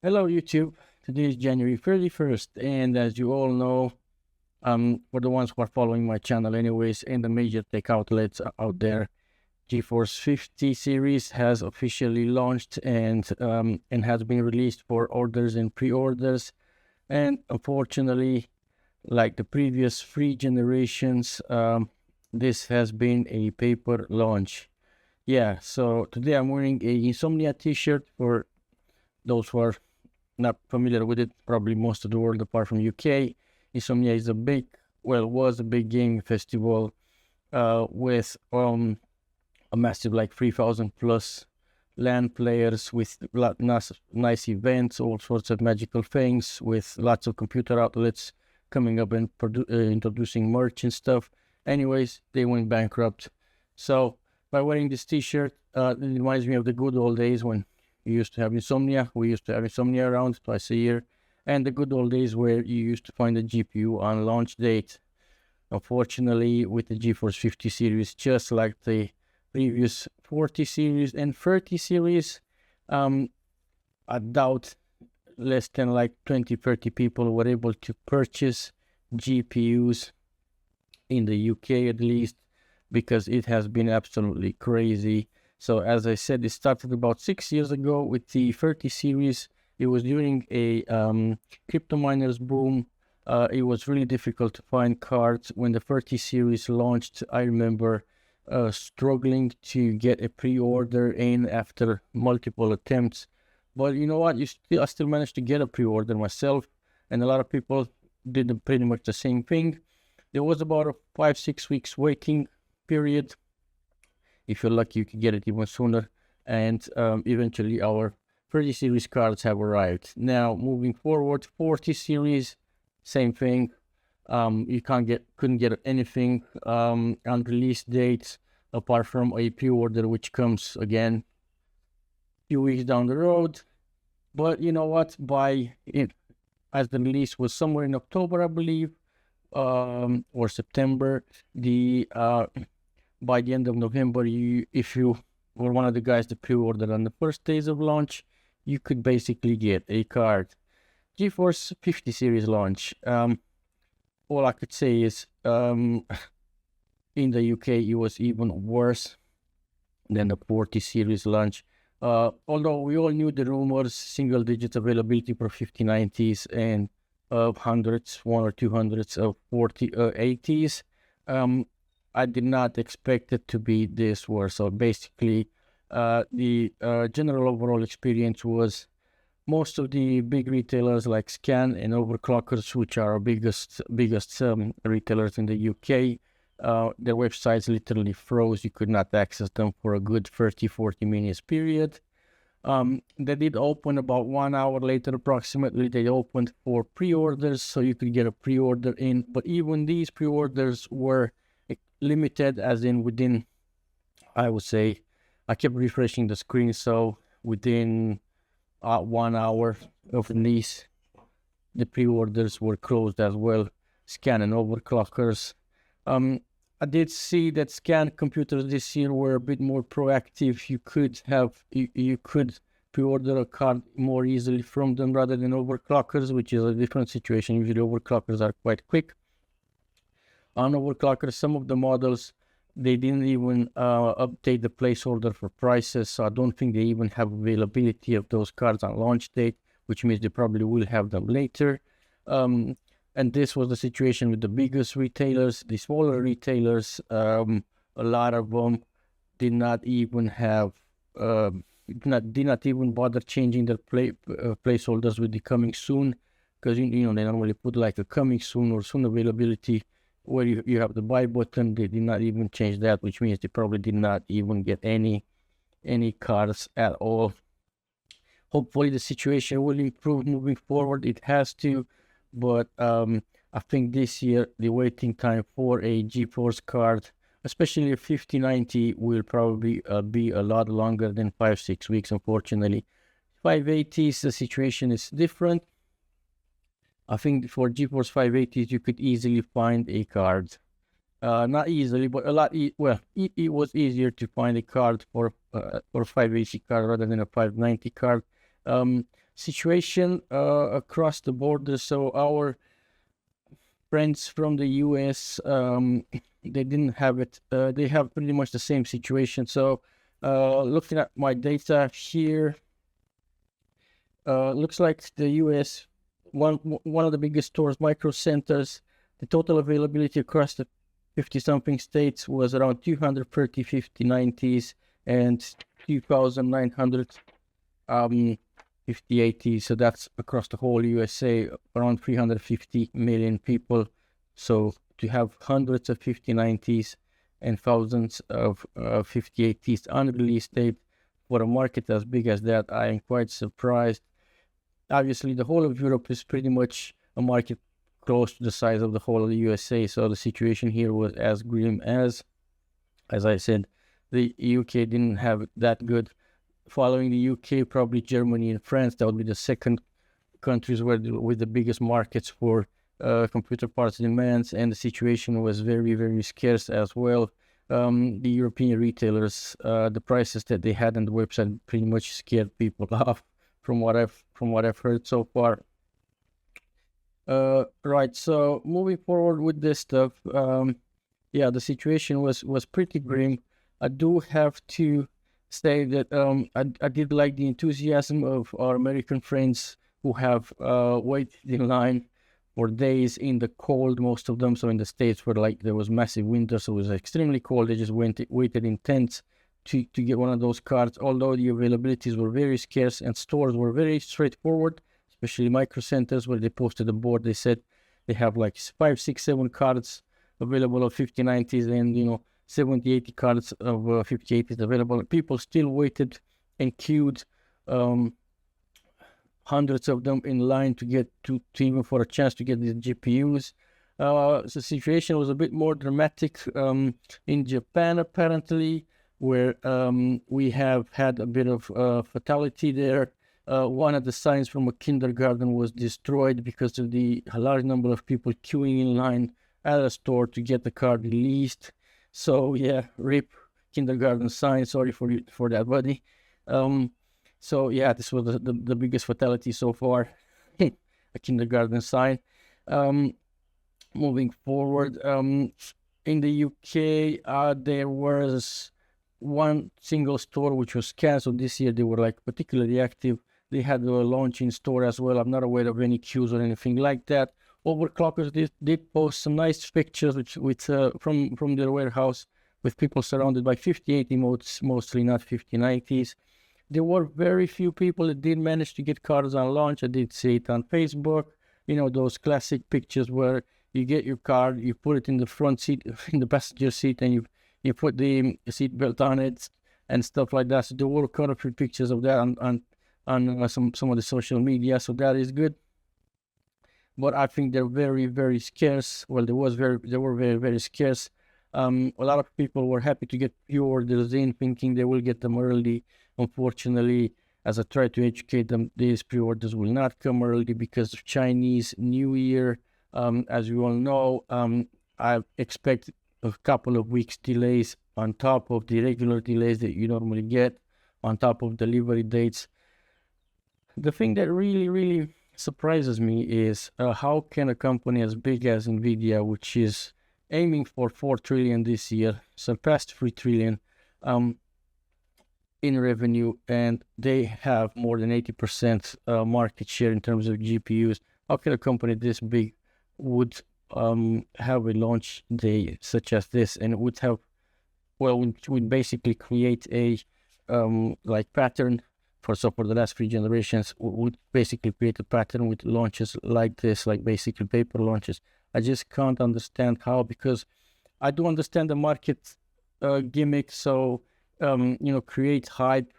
Hello YouTube, today is January 31st, and as you all know, for the ones who are following my channel anyways, and the major tech outlets out there, GeForce 50 series has officially launched and has been released for orders and pre-orders. And unfortunately, like the previous 3 generations, this has been a paper launch. Yeah, so today I'm wearing a Insomnia t-shirt. For those who are not familiar with it, probably most of the world apart from UK, Insomnia is was a big gaming festival with a massive like 3,000 plus LAN players, with nice events, all sorts of magical things, with lots of computer outlets coming up and introducing merch and stuff. Anyways, they went bankrupt. So by wearing this t-shirt, it reminds me of the good old days when you used to have Insomnia. We used to have Insomnia around twice a year, and the good old days where you used to find a GPU on launch date. Unfortunately, with the GeForce 50 series, just like the previous 40 series and 30 series, I doubt less than like 20-30 people were able to purchase GPUs in the UK, at least, because it has been absolutely crazy. So as I said, it started about 6 years ago with the 30 series. It was during a crypto miners boom. It was really difficult to find cards. When the 30 series launched, I remember struggling to get a pre-order in after multiple attempts. But you know what? I still managed to get a pre-order myself, and a lot of people did pretty much the same thing. There was about a 5-6 weeks waiting period. If you're lucky, you can get it even sooner. And eventually our 30 series cards have arrived. Now, moving forward, 40 series, same thing. You couldn't get anything on release dates apart from a pre-order, which comes again a few weeks down the road. But you know what? As the release was somewhere in October, I believe, or September, by the end of November, if you were one of the guys that pre-ordered on the first days of launch, you could basically get a card. GeForce 50 series launch. All I could say is in the UK, it was even worse than the 40 series launch. Although we all knew the rumors, single-digit availability for 5090s and hundreds, 1 or 2 hundreds of 4080s. I did not expect it to be this worse. So basically, the general overall experience was most of the big retailers like Scan and Overclockers, which are our biggest retailers in the UK, their websites literally froze. You could not access them for a good 30-40 minutes period. They did open about 1 hour later approximately. They opened for pre-orders, so you could get a pre-order in. But even these pre-orders were limited, as in within, I would say, I kept refreshing the screen, so within 1 hour of release, the pre-orders were closed as well. Scan and Overclockers. I did see that Scan computers this year were a bit more proactive. You could pre-order a card more easily from them rather than Overclockers, which is a different situation. Usually Overclockers are quite quick. On Overclockers, some of the models, they didn't even update the placeholder for prices, so I don't think they even have availability of those cards on launch date, which means they probably will have them later. And this was the situation with the biggest retailers. The smaller retailers, a lot of them did not even have, did not even bother changing their placeholders with the coming soon, because they normally put like a coming soon or soon availability where you have the buy button. They did not even change that, which means they probably did not even get any cards at all. Hopefully the situation will improve moving forward. It has to, but I think this year the waiting time for a GeForce card, especially a 5090, will probably be a lot longer than 5-6 weeks, unfortunately. 580s, the situation is different. I think for GeForce 580s, you could easily find a card. Not easily, but a lot. Well, it was easier to find a card for 580 card rather than a 590 card. situation across the border. So our friends from the US, they didn't have it. They have pretty much the same situation. So looking at my data here, looks like the US, one of the biggest stores, Micro Centers, the total availability across the 50-something states was around 230 5090s and 2,900 5080s. So that's across the whole USA, around 350 million people. So to have hundreds of 5090s and thousands of 5080s unreleased tape for a market as big as that, I am quite surprised. Obviously, the whole of Europe is pretty much a market close to the size of the whole of the USA. So the situation here was as grim as I said, the UK didn't have it that good. Following the UK, probably Germany and France, that would be the second countries with the biggest markets for computer parts demands, and the situation was very, very scarce as well. The European retailers, the prices that they had on the website pretty much scared people off from what I've heard so far. Right, so moving forward with this stuff, yeah, the situation was pretty grim. I do have to say that I did like the enthusiasm of our American friends who have waited in line for days in the cold, most of them. So in the States where like there was massive winter, so it was extremely cold, they just waited in tents to get one of those cards, although the availabilities were very scarce and stores were very straightforward, especially Micro Centers, where they posted a board. They said they have like 5, 6, 7 cards available of 5090s and 70, 80 cards of 5080s available. People still waited and queued, hundreds of them in line to get to even for a chance to get these GPUs. The situation was a bit more dramatic in Japan, apparently, where we have had a bit of fatality there. One of the signs from a kindergarten was destroyed because of the large number of people queuing in line at a store to get the card released. So yeah, rip kindergarten sign. Sorry for that, buddy. So yeah, this was the biggest fatality so far. A kindergarten sign. Moving forward, in the UK, there was one single store which was canceled this year. They were like particularly active. They had a launch in store as well. I'm not aware of any queues or anything like that. Overclockers did post some nice pictures from their warehouse with people surrounded by 5080 modes, mostly not 5090s. There were very few people that did manage to get cards on launch. I did see it on Facebook. Those classic pictures where you get your card, you put it in the front seat, in the passenger seat, and you put the seat belt on it and stuff like that. So there were quite a few pictures of that on some of the social media. So that is good. But I think they're very, very scarce. Well, they were very, very scarce. A lot of people were happy to get pre-orders in, thinking they will get them early. Unfortunately, as I try to educate them, these pre-orders will not come early because of Chinese New Year. As you all know, I expect a couple of weeks delays on top of the regular delays that you normally get, on top of delivery dates. The thing that really, really surprises me is how can a company as big as Nvidia, which is aiming for 4 trillion this year, surpassed 3 trillion in revenue, and they have more than 80% market share in terms of GPUs. How can a company this big would have a launch day such as this, and would basically create a pattern for the last 3 generations, would basically create a pattern with launches like this, like basically paper launches. I just can't understand how, because I do understand the market gimmick. So create hype,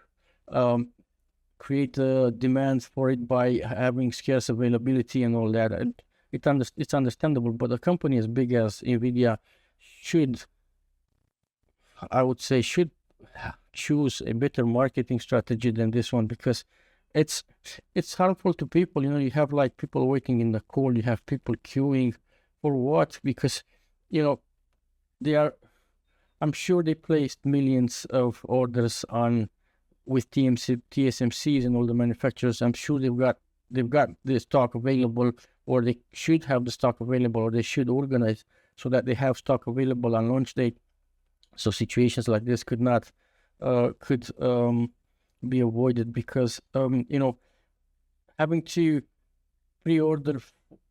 create demands for it by having scarce availability and all that. And it's understandable, but a company as big as Nvidia should choose a better marketing strategy than this one, because it's harmful to people. You have like people waiting in the cold, you have people queuing for what? Because I'm sure they placed millions of orders on with TSMCs and all the manufacturers, I'm sure they've got the stock available, or they should have the stock available, or they should organize so that they have stock available on launch date. So situations like this could not be avoided, because having to pre-order,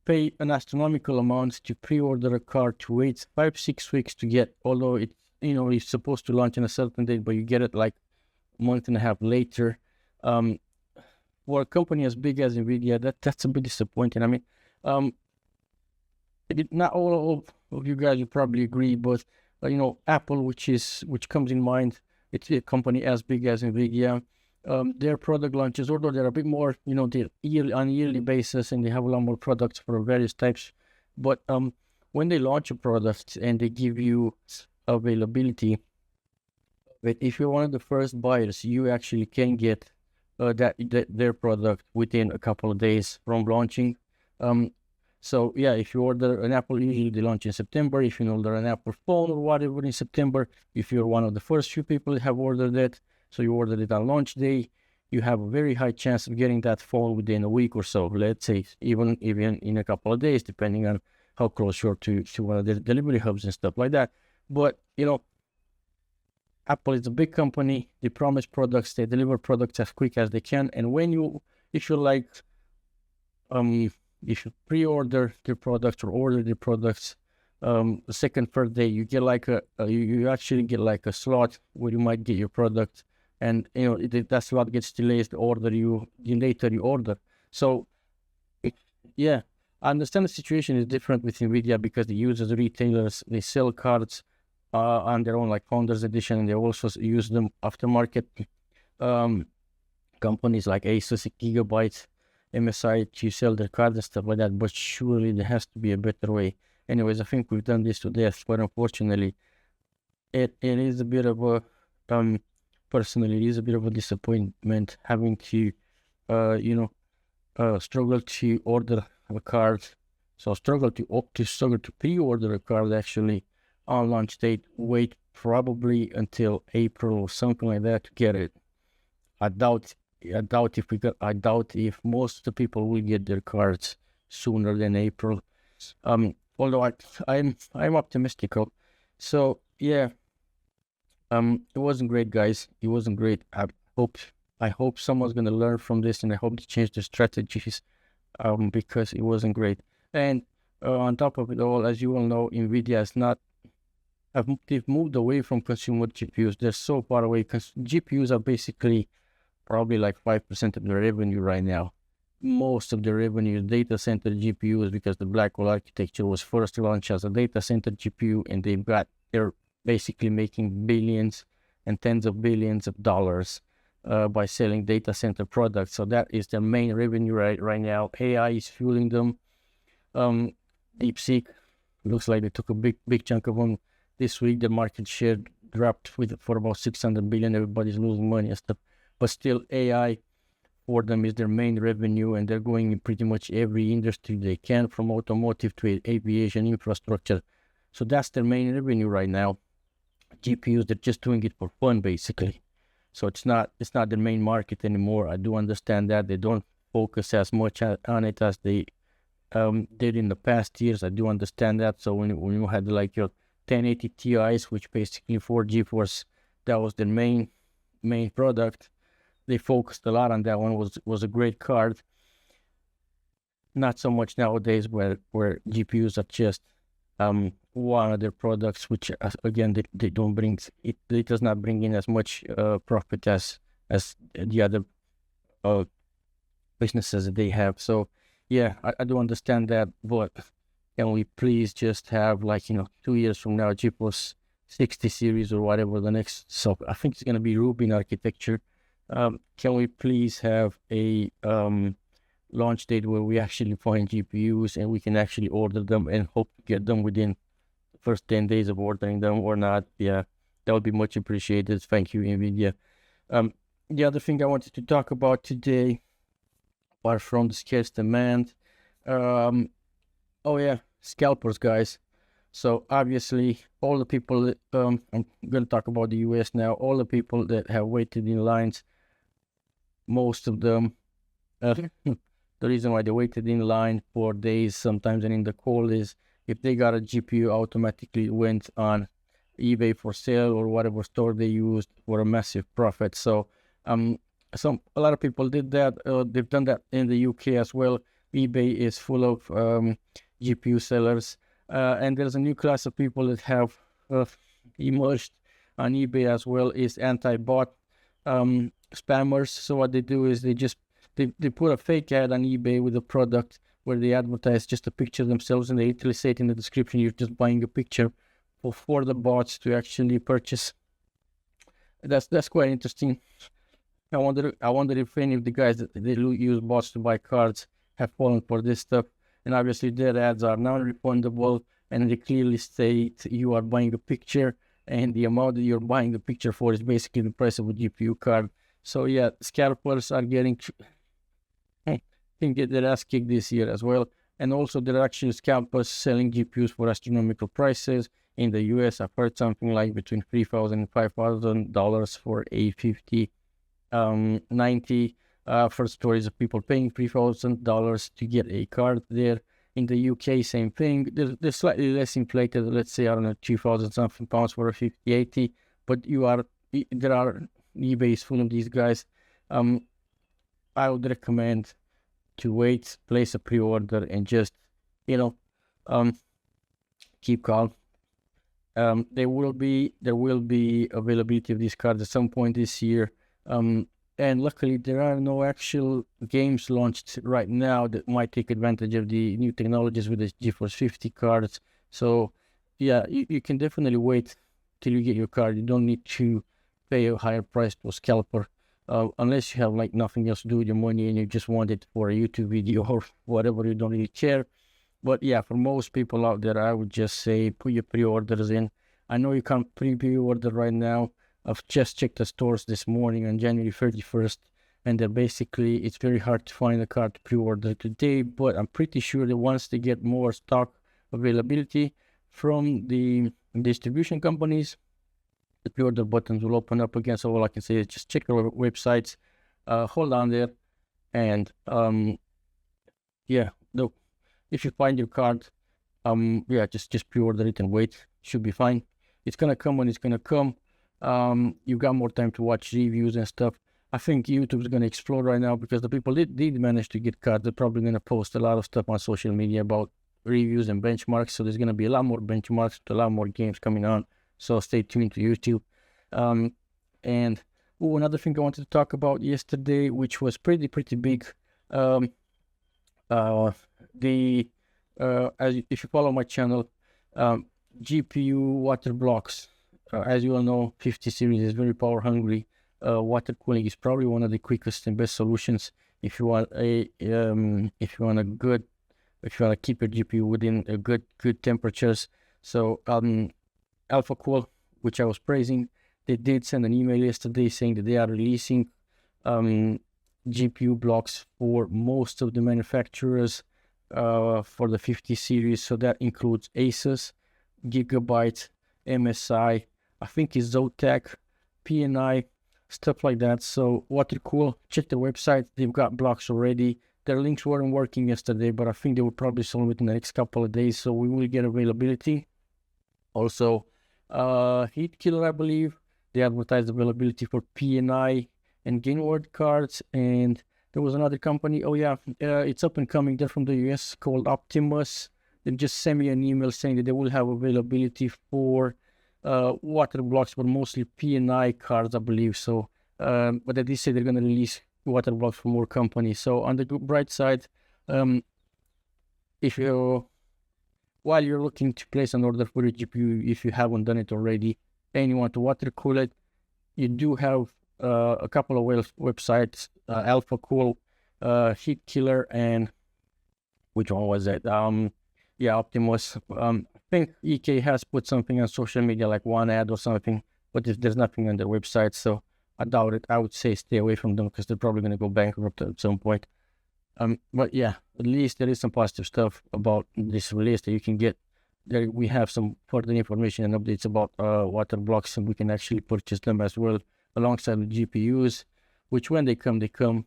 pay an astronomical amount to pre-order a card, to wait 5-6 weeks to get, although it's supposed to launch on a certain date, but you get it like a month and a half later. For a company as big as Nvidia, that's a bit disappointing. I mean, not all of you guys will probably agree, but Apple, which comes in mind, it's a company as big as Nvidia. Their product launches, although they're a bit more, they're on a yearly basis, and they have a lot more products for various types. But when they launch a product and they give you availability, but if you're one of the first buyers, you actually can get their product within a couple of days from launching. So yeah, if you order an Apple, usually they launch in September. If you order an Apple phone or whatever in September, if you're one of the first few people that have ordered it, so you ordered it on launch day, you have a very high chance of getting that phone within a week or so. Let's say even in a couple of days, depending on how close you're to one of the delivery hubs and stuff like that. But Apple is a big company. They promise products, they deliver products as quick as they can. And if you pre-order their products or order their products, the second, third day, you get like you actually get like a slot where you might get your product, and that slot gets delayed the later you order. So yeah, I understand the situation is different with Nvidia, because they use as retailers, they sell cards on their own, like Founders Edition, and they also use them aftermarket. Companies like Asus, Gigabyte, MSI, to sell their cards and stuff like that, but surely there has to be a better way. Anyways, I think we've done this to death, but unfortunately, it is a bit of a, personally, it is a bit of a disappointment having to, struggle to order a card. So struggle to pre-order a card actually on launch date, wait probably until April or something like that to get it. I doubt if most of the people will get their cards sooner than April. Although I'm optimistic. So yeah, it wasn't great, guys. It wasn't great. I hope someone's gonna learn from this, and I hope they change their strategies, because it wasn't great. And on top of it all, as you all know, Nvidia is not. They've moved away from consumer GPUs. They're so far away, because GPUs are basically probably like 5% of their revenue right now. Most of the revenue is data center GPUs, because the Blackwell architecture was first launched as a data center GPU, and they're basically making billions and tens of billions of dollars by selling data center products. So that is their main revenue right now. AI is fueling them. DeepSeek looks like they took a big chunk of them this week. The market share dropped for about 600 billion. Everybody's losing money and stuff, but still AI for them is their main revenue, and they're going in pretty much every industry they can, from automotive to aviation, infrastructure. So that's their main revenue right now. GPUs, they're just doing it for fun, basically. So it's not their main market anymore. I do understand that they don't focus as much on it as they did in the past years. I do understand that. So when you had like your 1080 Ti's, which basically for GeForce, that was their main product, they focused a lot on that one. Was a great card. Not so much nowadays, where GPUs are just one of their products, which again they don't bring it. It does not bring in as much profit as the other businesses that they have. So yeah, I do understand that, but can we please just have 2 years from now, GeForce 60 series or whatever the next? So I think it's gonna be Rubin architecture. Can we please have a launch date where we actually find GPUs and we can actually order them and hope to get them within the first 10 days of ordering them or not? Yeah, that would be much appreciated. Thank you, Nvidia. The other thing I wanted to talk about today, apart from the scarce demand, oh yeah, scalpers, guys. So obviously all the people that, I'm going to talk about the US now, all the people that have waited in lines most of them, the reason why they waited in line for days sometimes and in the cold is if they got a GPU, automatically went on eBay for sale or whatever store they used for a massive profit. So a lot of people did that. They've done that in the UK as well. eBay is full of GPU sellers, and there's a new class of people that have emerged on eBay as well, is anti-bot spammers. So what they do is they put a fake ad on eBay with a product where they advertise just a picture themselves, and they literally say it in the description, you're just buying a picture for the bots to actually purchase. That's quite interesting. I wonder if any of the guys that they use bots to buy cards have fallen for this stuff. And obviously their ads are non-refundable, and they clearly state you are buying a picture, and the amount that you're buying the picture for is basically the price of a GPU card. So yeah, scalpers are getting can get their ass kicked this year as well. And also there are actually scalpers selling GPUs for astronomical prices. In the US, I've heard something like between $3,000 and $5,000 for a 5090. First stories of people paying $3,000 to get a card there. In the UK, same thing. They're slightly less inflated. Let's say, I don't know, 2,000 something pounds for a 5080. But there are eBay is full of these guys. I would recommend to wait, place a pre-order, and just keep calm. There will be availability of these cards at some point this year. And luckily, there are no actual games launched right now that might take advantage of the new technologies with the GeForce 50 cards. So, yeah, you can definitely wait till you get your card. You don't need to pay a higher price to a scalper, unless you have like nothing else to do with your money and you just want it for a YouTube video or whatever. You don't really care. But yeah, for most people out there, I would just say put your pre-orders in. I know you can't pre-order right now. I've just checked the stores this morning on January 31st, and it's very hard to find a card to pre-order today, but I'm pretty sure that once they get more stock availability from the distribution companies, the pre-order buttons will open up again. So all I can say is just check our websites, hold on there, and yeah, look, if you find your card, yeah, just pre-order it and wait. Should be fine. It's gonna come when it's gonna come. You've got more time to watch reviews and stuff. I think YouTube's going to explode right now because the people that did manage to get cards, they're probably going to post a lot of stuff on social media about reviews and benchmarks. So there's going to be a lot more benchmarks, a lot more games coming on. So stay tuned to YouTube. And another thing I wanted to talk about yesterday, which was pretty big. If you follow my channel, GPU water blocks. As you all know, 50 series is very power hungry. Water cooling is probably one of the quickest and best solutions if you want to keep your GPU within a good temperatures. So AlphaCool, which I was praising, they did send an email yesterday saying that they are releasing GPU blocks for most of the manufacturers for the 50 series. So that includes Asus, Gigabyte, MSI, I think it's Zotac, PNI, stuff like that. So water-cool, check the website. They've got blocks already. Their links weren't working yesterday, but I think they will probably solve it in the next couple of days. So we will get availability. Also, Heat Killer, I believe, they advertised availability for PNI and Gainward cards. And there was another company. Oh yeah, it's up and coming. They're from the US, called Optimus. They just sent me an email saying that they will have availability for water blocks, but mostly PNI cards, I believe. So, but they did say they're going to release water blocks for more companies. So on the bright side, while you're looking to place an order for your GPU, if you haven't done it already, and you want to water cool it, you do have a couple of websites, AlphaCool, Heat Killer, and which one was it? Yeah, Optimus. I think EK has put something on social media, like one ad or something, but there's nothing on their website, so I doubt it. I would say stay away from them because they're probably going to go bankrupt at some point. But yeah, at least there is some positive stuff about this release that you can get. There we have some further information and updates about water blocks, and we can actually purchase them as well alongside the GPUs. which when they come, they come.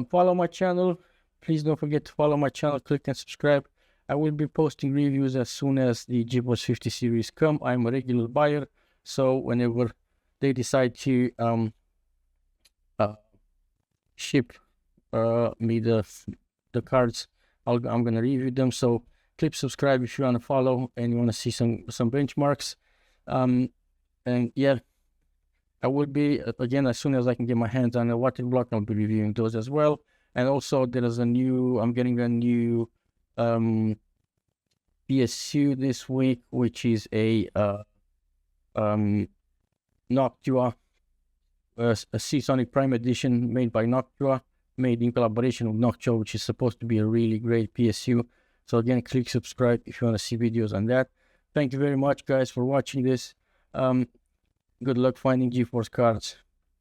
Follow my channel. Please don't forget to follow my channel, click and subscribe. I will be posting reviews as soon as the GeForce 50 series come. I'm a regular buyer, so whenever they decide to ship me the cards, I'm gonna review them. So click subscribe if you want to follow and you want to see some benchmarks. And yeah, I will be again, as soon as I can get my hands on a water block, I'll be reviewing those as well. And also there is I'm getting a new PSU this week, which is a Noctua, a Seasonic Prime Edition made by Noctua, made in collaboration with Noctua, which is supposed to be a really great PSU. So again, click subscribe if you want to see videos on that. Thank you very much, guys, for watching this. Good luck finding GeForce cards.